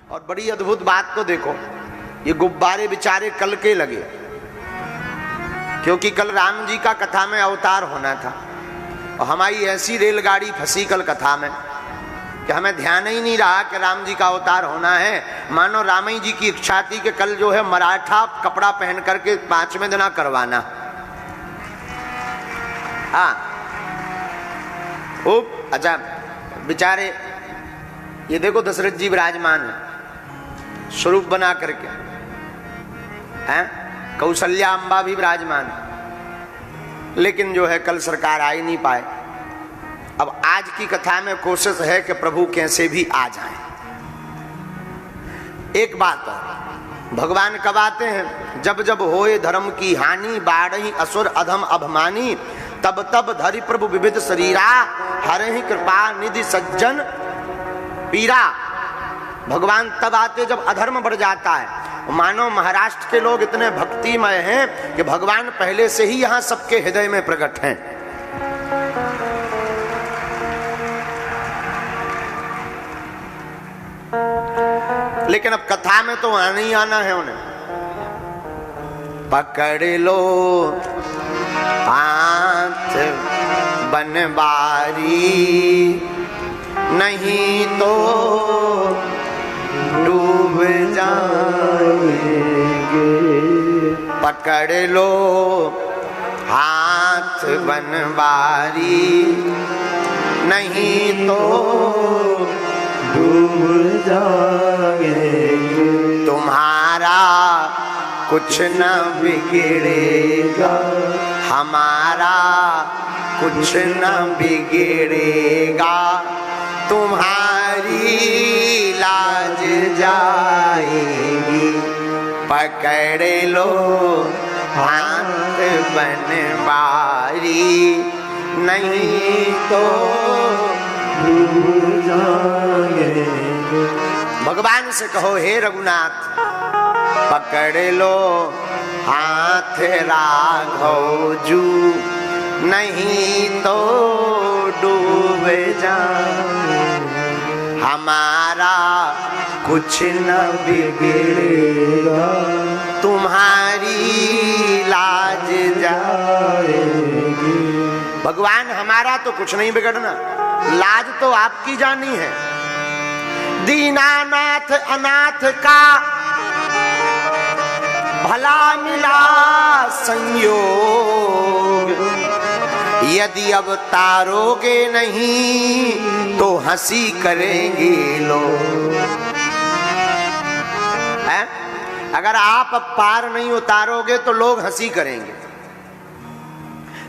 और बड़ी अद्भुत बात तो देखो, ये गुब्बारे बेचारे कल के लगे, क्योंकि कल राम जी का कथा में अवतार होना था और हमारी ऐसी रेलगाड़ी फंसी कल कथा में कि हमें ध्यान ही नहीं रहा कि राम जी का अवतार होना है। मानो रामई जी की इच्छा थी कि कल जो है मराठा कपड़ा पहन करके 5वें दिन करवाना। हाँ, अच्छा बेचारे ये देखो दशरथ जी विराजमान है स्वरूप बना करके, हैं कौशल्या अम्बा भी विराजमान है, लेकिन जो है कल सरकार आ ही नहीं पाए। अब आज की कथा में कोशिश है कि प्रभु कैसे भी आ जाएं। एक बात और, भगवान कब आते हैं? जब जब होए धर्म की हानि, बाढ़ी असुर अधम अभिमानी, तब तब धरि प्रभु विविध शरीरा, हरहि कृपा निधि सज्जन पीरा। भगवान तब आते जब अधर्म बढ़ जाता है। मानो महाराष्ट्र के लोग इतने भक्तिमय हैं कि भगवान पहले से ही यहां सबके हृदय में प्रकट हैं। लेकिन अब कथा में तो आना ही आना है उन्हें। पकड़ लो हाथ बनवारी, नहीं तो डूब जाएंगे। पकड़ लो हाथ बनवारी, नहीं तो डूब जाएंगे। तुम्हारा कुछ न बिगड़ेगा, हमारा कुछ न बिगड़ेगा, तुम्हारी लाज जाएगी। पकड़ लो हाथ बनवारी, नहीं तो डूब जाएंगे। भगवान से कहो, हे रघुनाथ पकड़ लो हाथ राघव जू, नहीं तो डूब जाए, हमारा कुछ न बिगड़ेगा, तुम्हारी लाज जाएगी। भगवान हमारा तो कुछ नहीं बिगड़ना, लाज तो आपकी जानी है। दीनानाथ अनाथ का भला मिला संयोग, यदि अब तारोगे नहीं तो हंसी करेंगे लोग। अगर आप अब पार नहीं उतारोगे तो लोग हंसी करेंगे।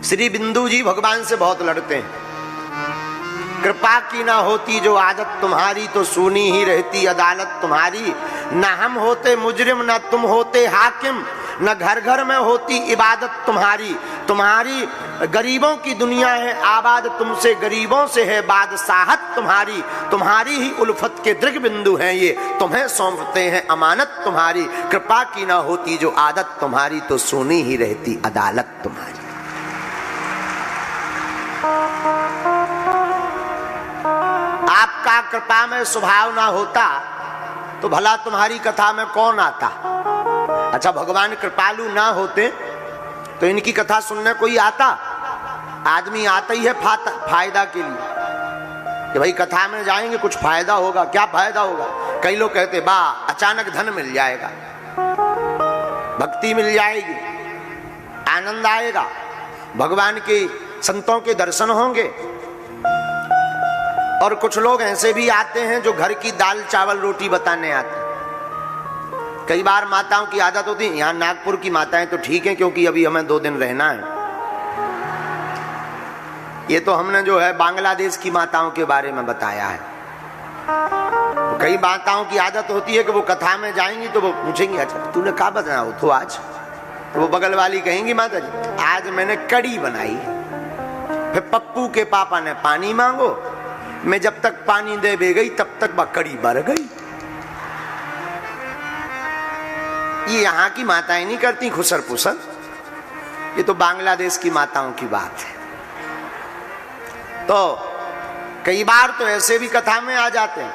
श्री बिंदु जी भगवान से बहुत लड़ते हैं। कृपा की ना होती जो आदत तुम्हारी, तो सुनी ही रहती अदालत तुम्हारी। न हम होते मुजरिम, न तुम होते हाकिम, न घर घर में होती इबादत तुम्हारी। तुम्हारी गरीबों की दुनिया है आबाद, तुमसे गरीबों से है बादशाहत तुम्हारी। तुम्हारी ही उल्फत के दृग बिंदु हैं ये, तुम्हें सौंपते हैं अमानत तुम्हारी। कृपा की ना होती जो आदत तुम्हारी, तो सुनी ही रहती अदालत तुम्हारी। आपका कृपा में स्वभाव ना होता तो भला तुम्हारी कथा में कौन आता? अच्छा, भगवान कृपालु ना होते तो इनकी कथा सुनने कोई आता? आदमी आता ही है फायदा के लिए कि भाई कथा में जाएंगे कुछ फायदा होगा। क्या फायदा होगा? कई लोग कहते बा अचानक धन मिल जाएगा, भक्ति मिल जाएगी, आनंद आएगा, भगवान के संतों के दर्शन होंगे। और कुछ लोग ऐसे भी आते हैं जो घर की दाल चावल रोटी बताने आते हैं। कई बार माताओं की आदत होती है, यहाँ नागपुर की माताएं तो ठीक हैं क्योंकि अभी हमें 2 दिन रहना है। ये तो हमने जो है बांग्लादेश की माताओं के बारे में बताया है। तो कई माताओं की आदत होती है कि वो कथा में जाएंगी तो वो पूछेंगी, अच्छा तूने क्या बताया हो तो आज? तो वो बगल वाली कहेंगी, माता जी आज मैंने कड़ी बनाई। फिर पप्पू के पापा ने पानी मांगो, मैं जब तक पानी दे बे गई तब तक कड़ी भर गई। ये यहाँ की माताएं नहीं करती खुसर पुसर, ये तो बांग्लादेश की माताओं की बात है। तो कई बार तो ऐसे भी कथा में आ जाते हैं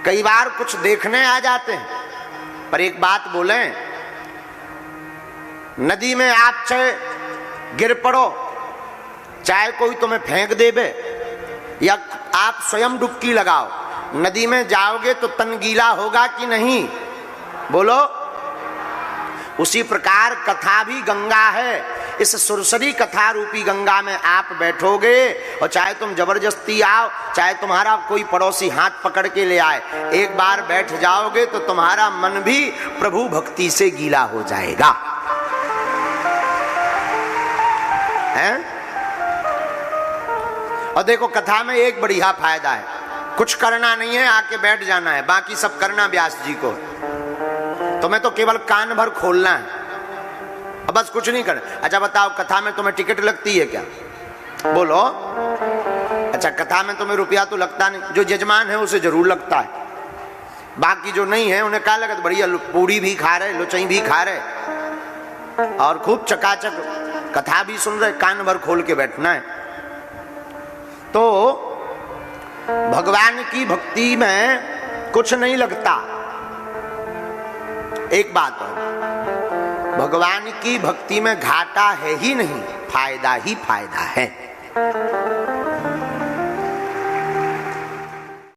कई बार कुछ देखने आ जाते हैं, पर एक बात बोलें, नदी में आप चाहे गिर पड़ो, चाहे कोई तुम्हें फेंक देवे, या आप स्वयं डुबकी लगाओ, नदी में जाओगे तो तन गीला होगा कि नहीं? बोलो। उसी प्रकार कथा भी गंगा है। इस सुरसरी कथा रूपी गंगा में आप बैठोगे, और चाहे तुम जबरदस्ती आओ, चाहे तुम्हारा कोई पड़ोसी हाथ पकड़ के ले आए, एक बार बैठ जाओगे तो तुम्हारा मन भी प्रभु भक्ति से गीला हो जाएगा। हैं? और देखो कथा में एक बढ़िया फायदा है, कुछ करना नहीं है, आके बैठ जाना है, बाकी सब करना व्यास जी को। तुम्हें तो केवल कान भर खोलना है, अब बस कुछ नहीं करना। अच्छा बताओ, कथा में तुम्हें टिकट लगती है क्या? बोलो। अच्छा, कथा में तुम्हें रुपया तो लगता नहीं, जो यजमान है उसे जरूर लगता है, बाकी जो नहीं है उन्हें क्या लगता? बढ़िया पूड़ी भी खा रहे, लुचई भी खा रहे, और खूब चकाचक कथा भी सुन रहे, कान भर खोल के बैठना है। तो भगवान की भक्ति में कुछ नहीं लगता। एक बात और, भगवान की भक्ति में घाटा है ही नहीं, फायदा ही फायदा है।